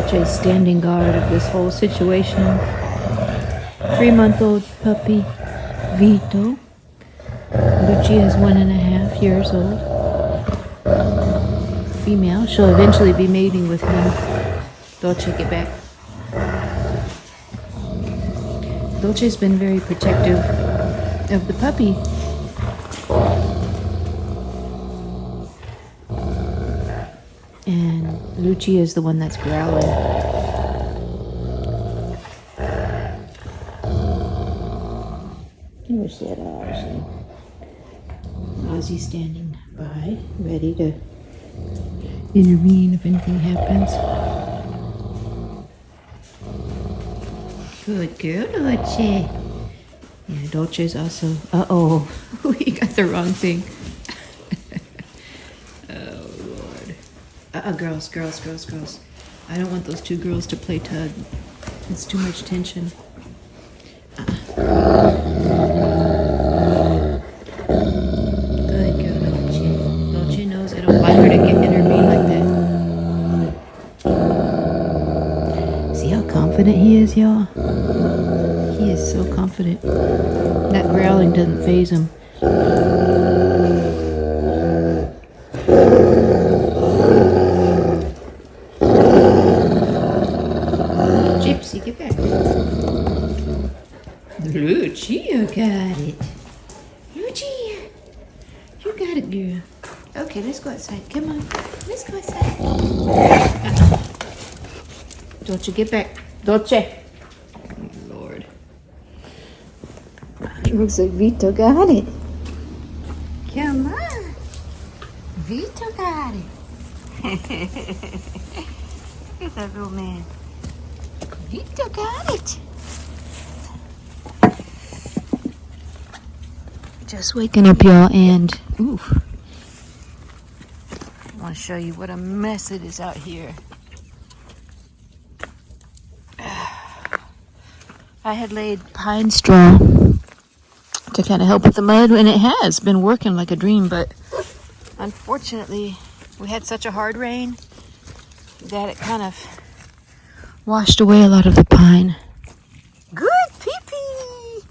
Dolce's standing guard of this whole situation. 3-month-old puppy, Vito. Lucia is 1.5 years old. Female. She'll eventually be mating with him. Dolce, get back. Dolce's been very protective of the puppy. And Lucia is the one that's growling. Where's that Ozzy? Ozzy standing by, ready to intervene if anything happens. Good girl, Dolce. Yeah, Dolce's also... Uh-oh. We got the wrong thing. Oh, Lord. Girls. I don't want those two girls to play tug. It's too much tension. Good girl, Dolce. Dolce knows I don't like her to get intervene like that. See how confident he is, y'all? He is so confident. That growling doesn't faze him. Gypsy, get back. Lucia got it. Lucia, you got it, girl. Okay, let's go outside. Come on, let's go outside. Dolce, get back. Dolce. Lord. It looks like Vito got it. Come on. Vito got it. Look at that little man. Vito got it. Just waking up, y'all, and oof. I want to show you what a mess it is out here. I had laid pine straw to kind of help with the mud, and it has been working like a dream, but unfortunately we had such a hard rain that it kind of washed away a lot of the pine. Good pee-pee!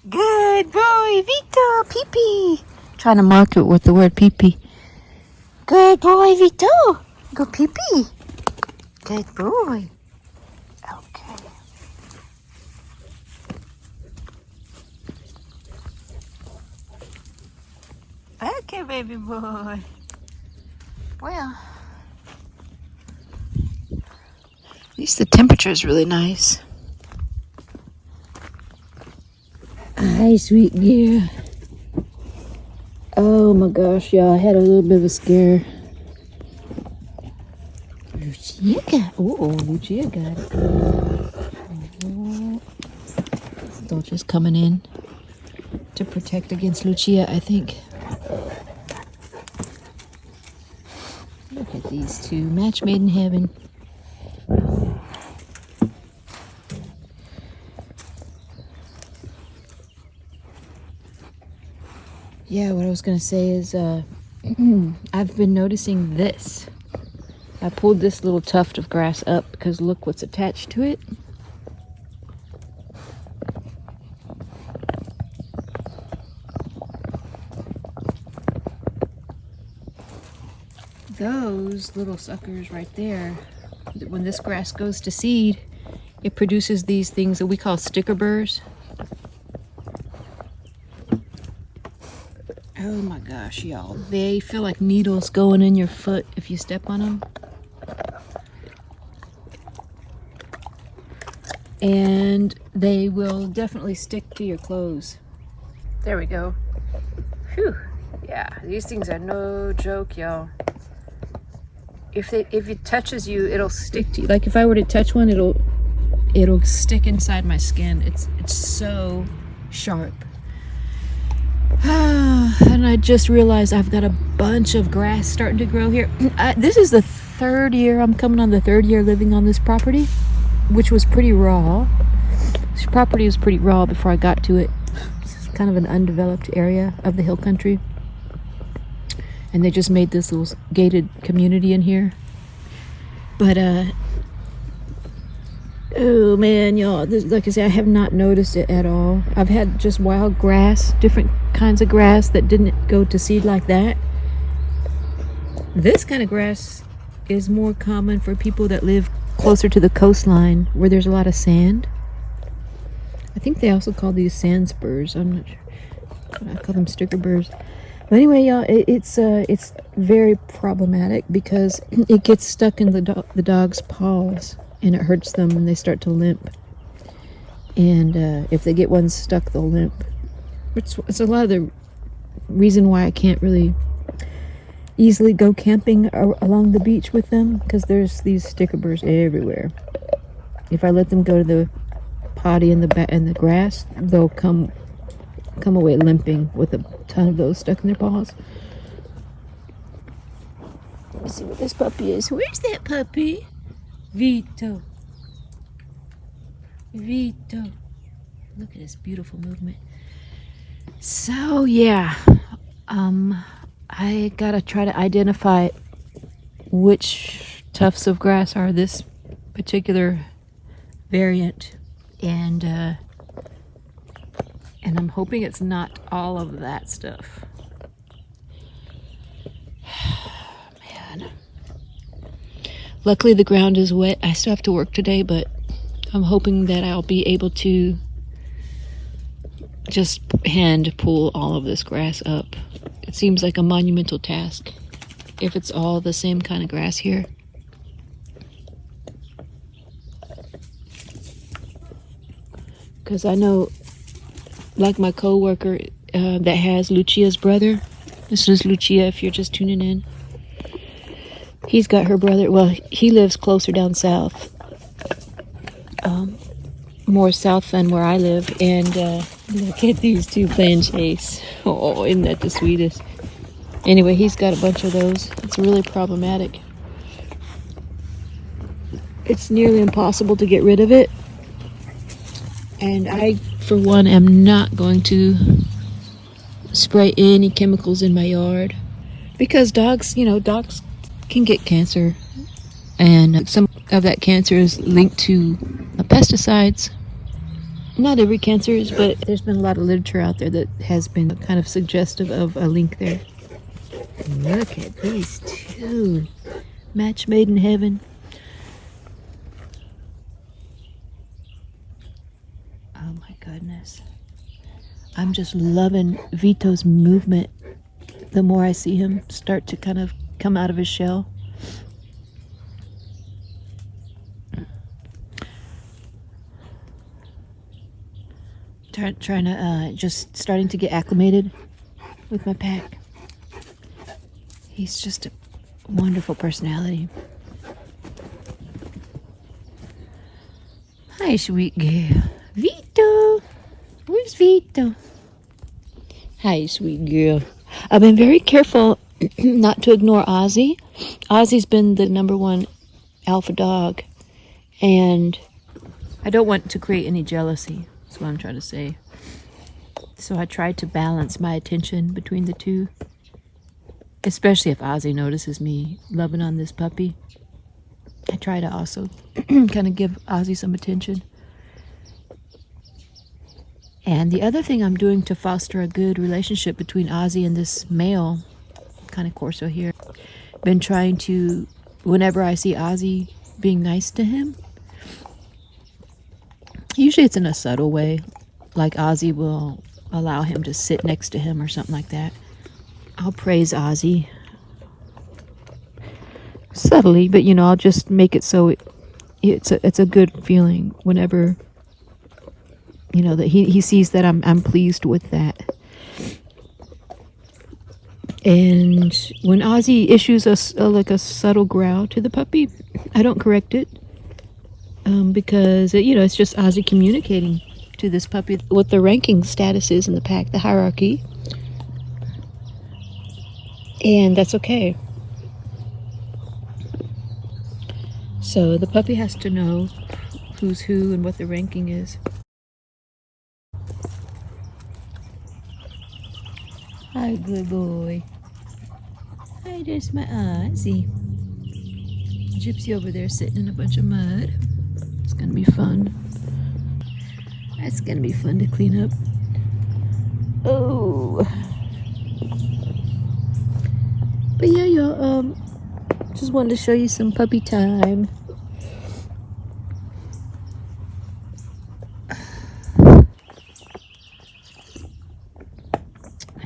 Good boy, Vito! Pee-pee! Trying to mark it with the word pee-pee. Good boy, Vito! Go pee-pee! Good boy! Okay. Okay, baby boy. Well, at least the temperature is really nice. Hi, sweet girl. Oh my gosh, y'all, I had a little bit of a scare. Lucia got it. Dolce's coming in to protect against Lucia, I think. Look at these two, match made in heaven. Yeah, what I was going to say is I've been noticing this. I pulled this little tuft of grass up because look what's attached to it. Those little suckers right there, when this grass goes to seed, it produces these things that we call sticker burrs. Oh my gosh, y'all. They feel like needles going in your foot if you step on them. And they will definitely stick to your clothes. There we go. Phew. Yeah, these things are no joke, y'all. If it touches you, it'll stick to you. Like if I were to touch one, it'll stick inside my skin. It's so sharp. And I just realized I've got a bunch of grass starting to grow here. This is the third year. I'm coming on the third year living on this property, which was pretty raw. This property was pretty raw before I got to it. It's kind of an undeveloped area of the hill country. And they just made this little gated community in here. But Oh man, y'all, like I said, I have not noticed it at all. I've had just wild grass, different kinds of grass that didn't go to seed like that. This kind of grass is more common for people that live closer to the coastline where there's a lot of sand. I think they also call these sand spurs. I'm not sure. I call them sticker burrs. But anyway, y'all, it's very problematic because it gets stuck in the dog's paws and it hurts them when they start to limp. And if they get one stuck, they'll limp. It's a lot of the reason why I can't really easily go camping along the beach with them, because there's these sticker burrs everywhere. If I let them go to the potty in the grass, they'll come away limping with a ton of those stuck in their paws. Let's see what this puppy is. Where's that puppy? Vito. Vito. Look at this beautiful movement. So yeah, I gotta try to identify which tufts of grass are this particular variant, and I'm hoping it's not all of that stuff. Man. Luckily the ground is wet. I still have to work today, but I'm hoping that I'll be able to just hand pull all of this grass up. It seems like a monumental task if it's all the same kind of grass here. Because I know, like my co-worker that has Lucia's brother. This is Lucia if you're just tuning in. He's got her brother. Well, he lives closer down south. More south than where I live. And look at these two playing chase. Oh, isn't that the sweetest? Anyway, he's got a bunch of those. It's really problematic. It's nearly impossible to get rid of it. And I, for one, am not going to spray any chemicals in my yard. Because dogs can get cancer. And some of that cancer is linked to pesticides. Not every cancer is, but there's been a lot of literature out there that has been kind of suggestive of a link there. Look at these two. Match made in heaven. Oh my goodness. I'm just loving Vito's movement. The more I see him start to kind of come out of his shell. Trying to just starting to get acclimated with my pack. He's just a wonderful personality. Hi, sweet girl. Vito. Where's Vito? Hi, sweet girl. I've been very careful not to ignore Ozzy. Ozzy's been the #1 alpha dog, and I don't want to create any jealousy. That's what I'm trying to say. So I try to balance my attention between the two, especially if Ozzy notices me loving on this puppy. I try to also kind of give Ozzy some attention. And the other thing I'm doing to foster a good relationship between Ozzy and this male, Cane Corso here, been trying to, whenever I see Ozzy being nice to him, usually it's in a subtle way, like Ozzy will allow him to sit next to him or something like that. I'll praise Ozzy subtly, but I'll just make it so it's a good feeling whenever that he sees that I'm pleased with that. And when Ozzy issues a subtle growl to the puppy, I don't correct it, because it's just Ozzy communicating to this puppy what the ranking status is in the pack, the hierarchy, and that's okay. So the puppy has to know who's who and what the ranking is. Hi, good boy. Hi, there's my Ozzy. Gypsy over there sitting in a bunch of mud. It's gonna be fun. That's gonna be fun to clean up. Oh. But yeah, y'all, just wanted to show you some puppy time.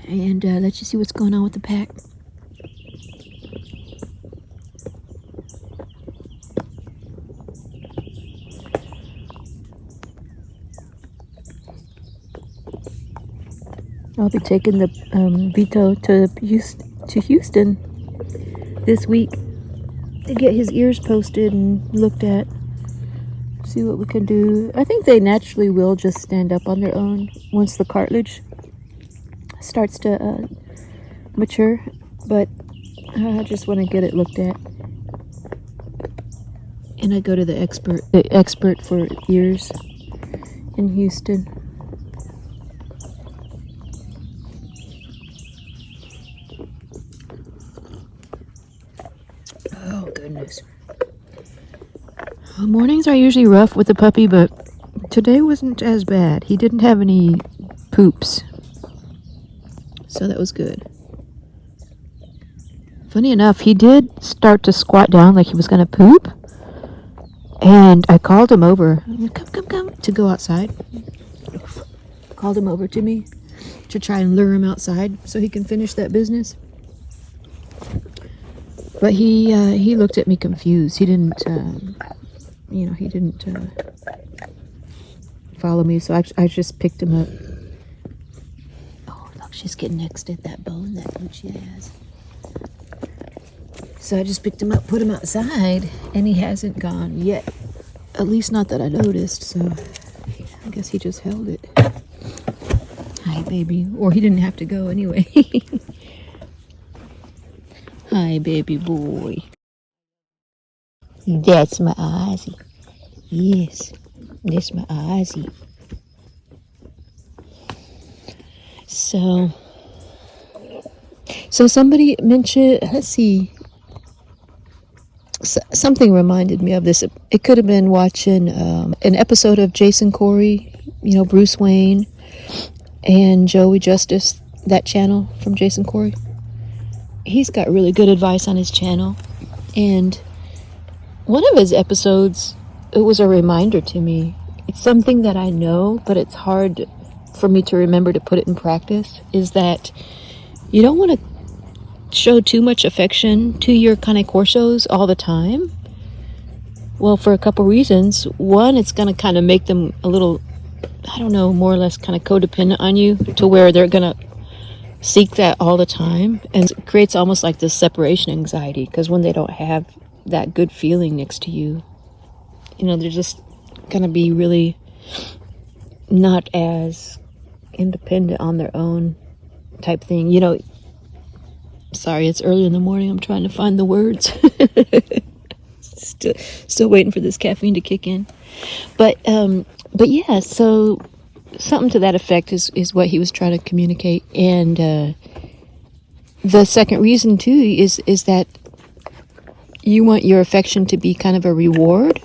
And let you see what's going on with the pack. I'll be taking the Vito to Houston this week to get his ears posted and looked at. See what we can do. I think they naturally will just stand up on their own once the cartilage starts to mature, but I just want to get it looked at. And I go to the expert for ears in Houston. Oh goodness. Mornings are usually rough with the puppy, but today wasn't as bad. He didn't have any poops, so that was good. Funny enough, he did start to squat down like he was going to poop, and I called him over. Come, to go outside. Called him over to me to try and lure him outside so he can finish that business. But he looked at me confused. He didn't, he didn't follow me, so I just picked him up. Oh, look, she's getting next at that bone that she has. So I just picked him up, put him outside, and he hasn't gone yet. At least not that I noticed, so I guess he just held it. Hi, baby. Or he didn't have to go anyway. Hi, baby boy. That's my Ozzy. Yes, that's my Ozzy. So somebody mentioned, let's see, something reminded me of this. It could have been watching an episode of Jason Corey, Bruce Wayne, and Joey Justice, that channel from Jason Corey. He's got really good advice on his channel, and one of his episodes, it was a reminder to me. It's something that I know, but it's hard for me to remember to put it in practice, is that you don't want to show too much affection to your Cane Corsos all the time. Well, for a couple reasons. One, it's going to kind of make them a little, more or less kind of codependent on you, to where they're going to seek that all the time, and it creates almost like this separation anxiety, because when they don't have that good feeling next to you, they're just gonna be really not as independent on their own type thing. Sorry, it's early in the morning, I'm trying to find the words. still waiting for this caffeine to kick in, but yeah, so something to that effect is what he was trying to communicate. And the second reason too is that you want your affection to be kind of a reward,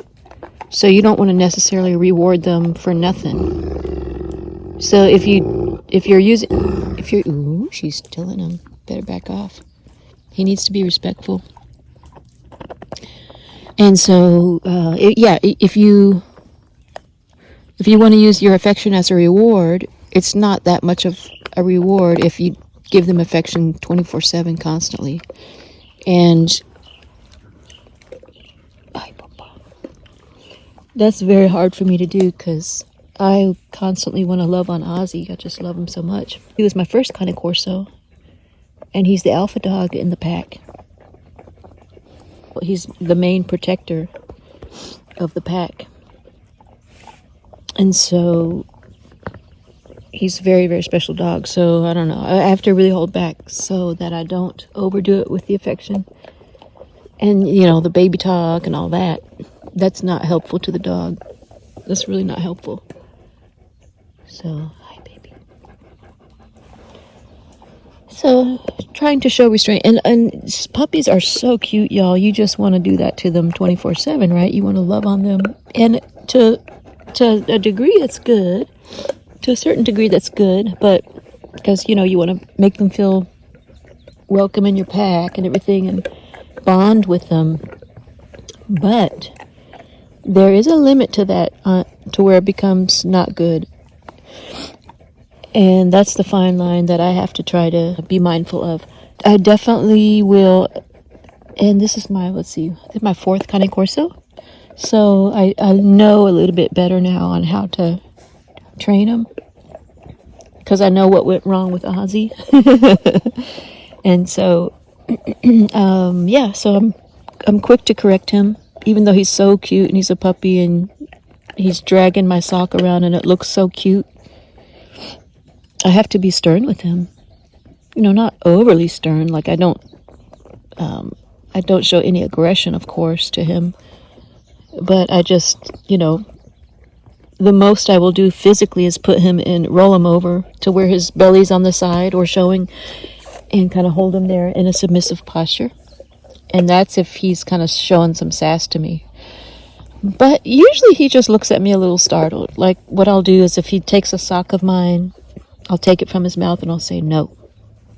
so you don't want to necessarily reward them for nothing. So if you're ooh, she's telling him, better back off. He needs to be respectful. And so if you want to use your affection as a reward, it's not that much of a reward if you give them affection 24/7 constantly. And that's very hard for me to do, because I constantly want to love on Ozzy. I just love him so much. He was my first Cane Corso, and he's the alpha dog in the pack. He's the main protector of the pack. And so he's a very, very special dog. So I don't know. I have to really hold back so that I don't overdo it with the affection. And, the baby talk and all that, that's not helpful to the dog. That's really not helpful. So, hi, baby. So, trying to show restraint. And puppies are so cute, y'all. You just want to do that to them 24/7, right? You want to love on them. And to a degree, it's good. To a certain degree, that's good, but because, you know, you want to make them feel welcome in your pack and everything and bond with them. But there is a limit to that, to where it becomes not good. And that's the fine line that I have to try to be mindful of. I definitely will, and this is my, let's see, I think my 4th Cane Corso. So I know a little bit better now on how to train them, because I know what went wrong with Ozzy. And so, yeah, so I'm quick to correct him, even though he's so cute and he's a puppy and he's dragging my sock around and it looks so cute. I have to be stern with him, you know, not overly stern. Like I don't show any aggression, of course, to him, but I just, you know, the most I will do physically is put him in, roll him over to where his belly's on the side or showing, and kind of hold him there in a submissive posture. And that's if he's kind of showing some sass to me. But usually he just looks at me a little startled. Like what I'll do is if he takes a sock of mine, I'll take it from his mouth and I'll say no.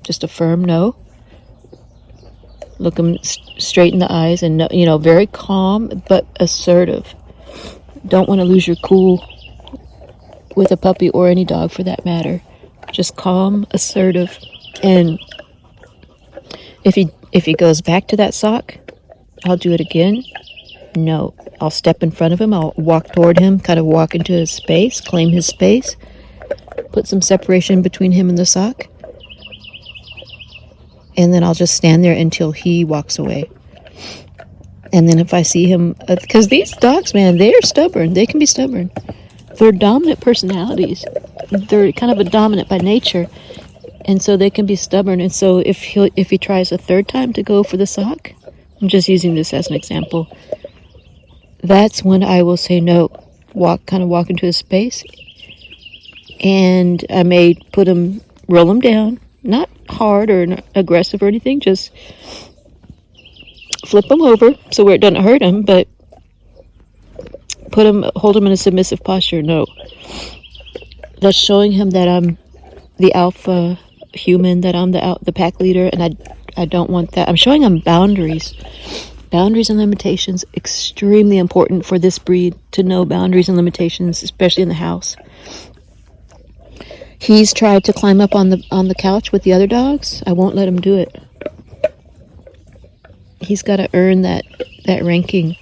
Just a firm no. Look him straight in the eyes and, no, you know, very calm but assertive. Don't want to lose your cool with a puppy or any dog for that matter. Just calm, assertive. And if he goes back to that sock, I'll do it again. No, I'll step in front of him. I'll walk toward him, kind of walk into his space, claim his space. Put some separation between him and the sock. And then I'll just stand there until he walks away. And then if I see him, because these dogs, man, they're stubborn. They can be stubborn. They're dominant personalities. They're kind of a dominant by nature. And so they can be stubborn. And so if he tries a 3rd time to go for the sock, I'm just using this as an example, that's when I will say no. Kind of walk into his space. And I may roll him down, not hard or aggressive or anything, just flip him over so where it doesn't hurt him, but hold him in a submissive posture. No. That's showing him that I'm the alpha human, that I'm the pack leader, and I don't want that. I'm showing him boundaries. Boundaries and limitations, extremely important for this breed to know boundaries and limitations, especially in the house. He's tried to climb up on the couch with the other dogs. I won't let him do it. He's got to earn that ranking.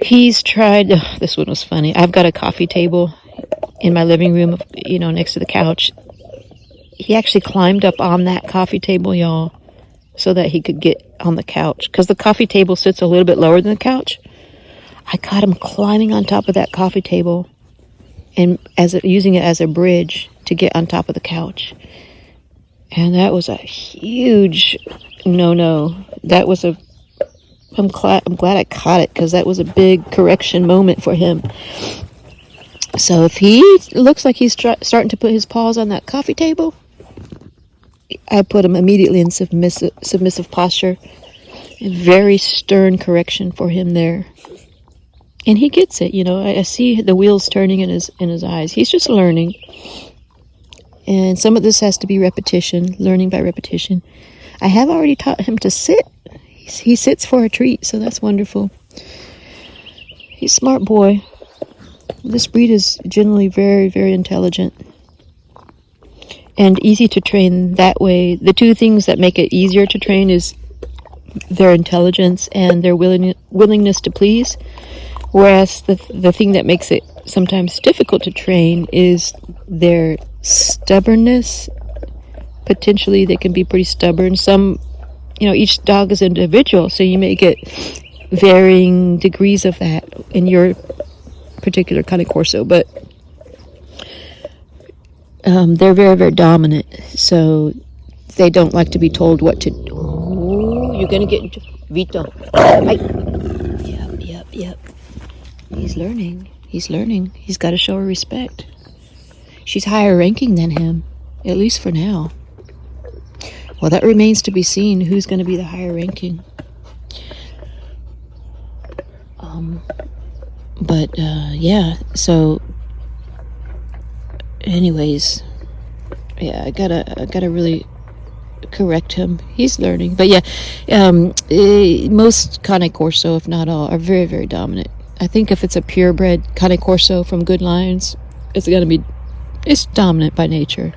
He's tried, this one was funny. I've got a coffee table in my living room, you know, next to the couch. He actually climbed up on that coffee table, y'all, so that he could get on the couch. Because the coffee table sits a little bit lower than the couch. I caught him climbing on top of that coffee table and using it as a bridge to get on top of the couch. And that was a huge no. That was I'm glad I caught it, because that was a big correction moment for him. So if he looks like he's starting to put his paws on that coffee table, I put him immediately in submissive posture. A very stern correction for him there. And he gets it, you know. I see the wheels turning in his eyes. He's just learning. And some of this has to be repetition, learning by repetition. I have already taught him to sit. He sits for a treat, so that's wonderful. He's a smart boy. This breed is generally very, very intelligent and easy to train that way. The two things that make it easier to train is their intelligence and their willingness to please. Whereas the thing that makes it sometimes difficult to train is their stubbornness. Potentially, they can be pretty stubborn. Some, you know, each dog is individual, so you may get varying degrees of that in your particular Cane Corso, but they're very, very dominant, so they don't like to be told what to do. Oh, you're gonna get into Vito. Yep. He's learning. He's got to show her respect. She's higher ranking than him, at least for now. Well, that remains to be seen, who's going to be the higher ranking. But yeah, so anyways, yeah, I gotta really correct him. He's learning. But yeah, most Cane Corso, if not all, are very, very dominant. I think if it's a purebred Cane Corso from good lines, it's dominant by nature.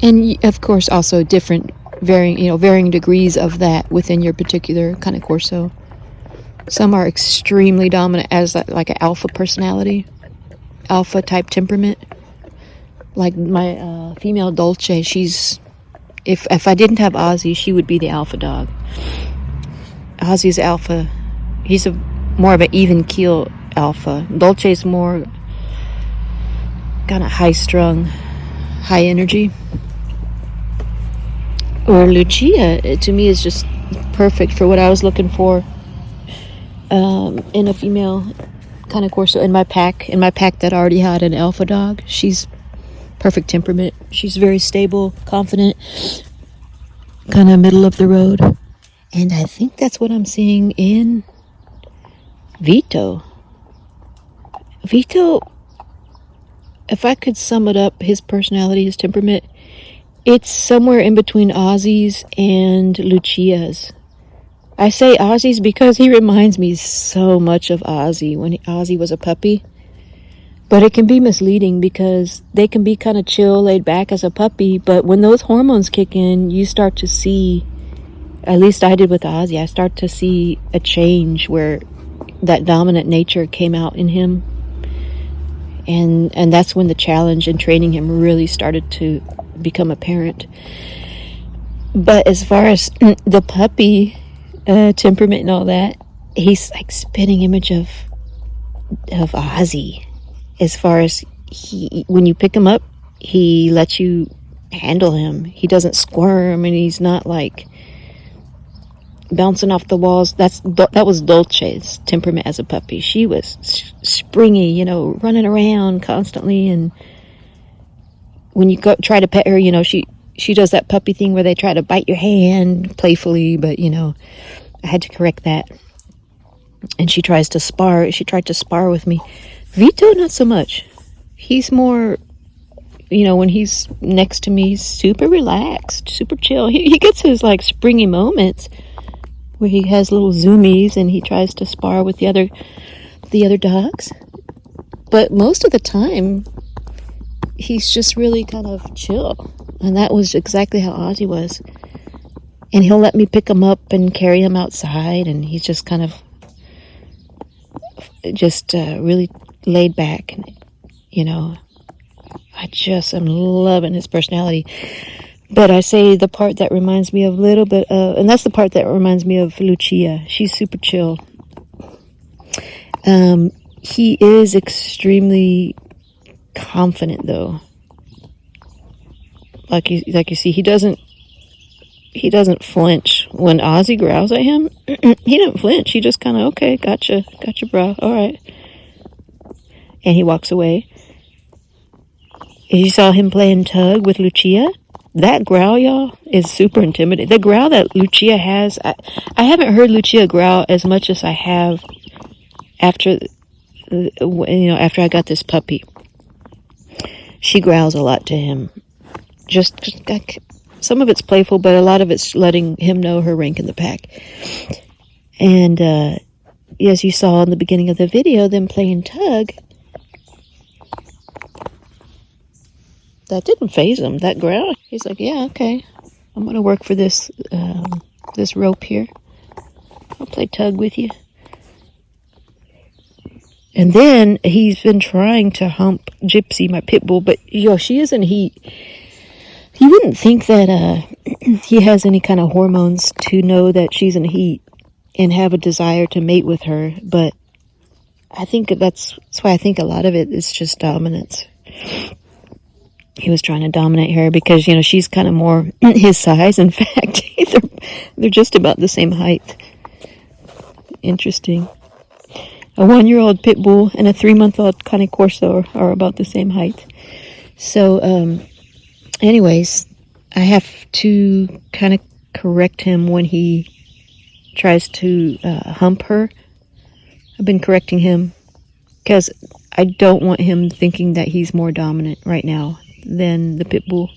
And of course also varying degrees of that within your particular Cane Corso. Some are extremely dominant as like an alpha personality, alpha type temperament. Like my female Dolce, if I didn't have Ozzy, she would be the alpha dog. Ozzy's alpha. He's more of an even keel alpha. Dolce's more kind of high strung, high energy. Or Lucia, to me, is just perfect for what I was looking for in a female Cane Corso in my pack that already had an alpha dog. She's perfect temperament. She's very stable, confident, kind of middle of the road. And I think that's what I'm seeing in Vito. Vito, if I could sum it up, his personality, his temperament, it's somewhere in between Ozzy's and Lucia's. I say Ozzy's because he reminds me so much of Ozzy when Ozzy was a puppy. But it can be misleading because they can be kind of chill, laid back as a puppy. But when those hormones kick in, you start to see, at least I did with Ozzy, I start to see a change where that dominant nature came out in him. And that's when the challenge in training him really started to become apparent. But as far as the puppy temperament and all that, he's like spitting image of Ozzy. As far as when you pick him up, he lets you handle him. He doesn't squirm, and he's not like bouncing off the walls. That was Dolce's temperament as a puppy. She was springy, running around constantly. And when you try to pet her, she does that puppy thing where they try to bite your hand playfully. But I had to correct that. And she tried to spar with me. Vito, not so much. He's more, when he's next to me, super relaxed, super chill. He gets his like springy moments where he has little zoomies and he tries to spar with the other dogs. But most of the time, he's just really kind of chill. And that was exactly how Ozzy was. And he'll let me pick him up and carry him outside, and he's just kind of really laid back. I just am loving his personality. But I say the part that reminds me of a little bit of, and that's the part that reminds me of Lucia. She's super chill. He is extremely confident, though. Like you see, he doesn't flinch when Ozzy growls at him. He doesn't flinch. He just kind of, okay, gotcha, bro, all right. And he walks away. You saw him playing tug with Lucia. That growl, y'all, is super intimidating. The growl that Lucia has, I haven't heard Lucia growl as much as I have after I got this puppy. She growls a lot to him. Just some of it's playful, but a lot of it's letting him know her rank in the pack. And as you saw in the beginning of the video, them playing tug, that didn't faze him. That growl, he's like, yeah, okay, I'm gonna work for this rope here. I'll play tug with you. And then he's been trying to hump Gypsy, my Pitbull, but she is in heat. You wouldn't think that he has any kind of hormones to know that she's in heat and have a desire to mate with her, but I think that's why I think a lot of it is just dominance. He was trying to dominate her because, she's kind of more his size. In fact, they're just about the same height. Interesting. A 1-year-old Pitbull and a 3-month-old Cane Corso are about the same height. So, anyways, I have to kind of correct him when he tries to hump her. I've been correcting him because I don't want him thinking that he's more dominant right now than the Pitbull.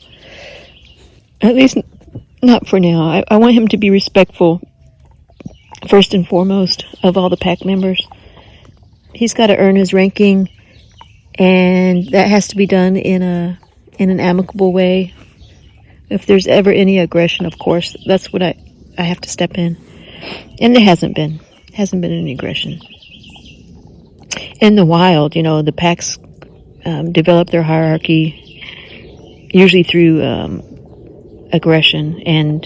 At least not for now. I want him to be respectful, first and foremost, of all the pack members. He's got to earn his ranking, and that has to be done in an amicable way. If there's ever any aggression, of course, that's what I have to step in. And there hasn't been any aggression. In the wild, you know, the packs develop their hierarchy usually through aggression, and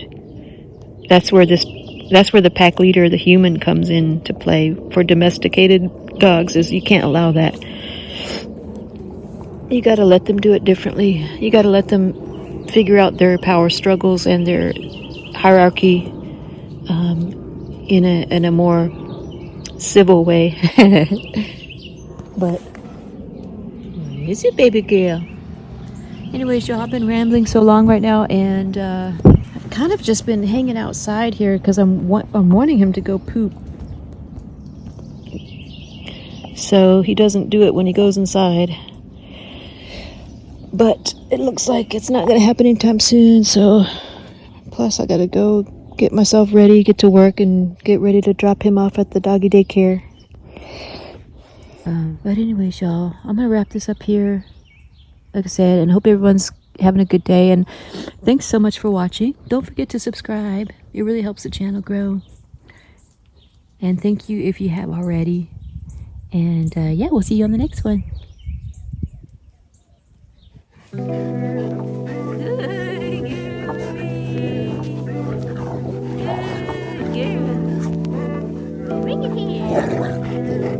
that's where the pack leader, the human, comes into play for domesticated dogs. Is you can't allow that. You got to let them do it differently. You got to let them figure out their power struggles and their hierarchy in a more civil way. But where is it, baby girl? Anyways, y'all, I've been rambling so long right now, and I've kind of just been hanging outside here because I'm wanting him to go poop, so he doesn't do it when he goes inside. But it looks like it's not going to happen anytime soon, so plus I got to go get myself ready, get to work, and get ready to drop him off at the doggy daycare. But anyways, y'all, I'm going to wrap this up here, like I said, and hope everyone's having a good day. And thanks so much for watching. Don't forget to subscribe. It really helps the channel grow. And thank you if you have already. And yeah, we'll see you on the next one. Bring it here.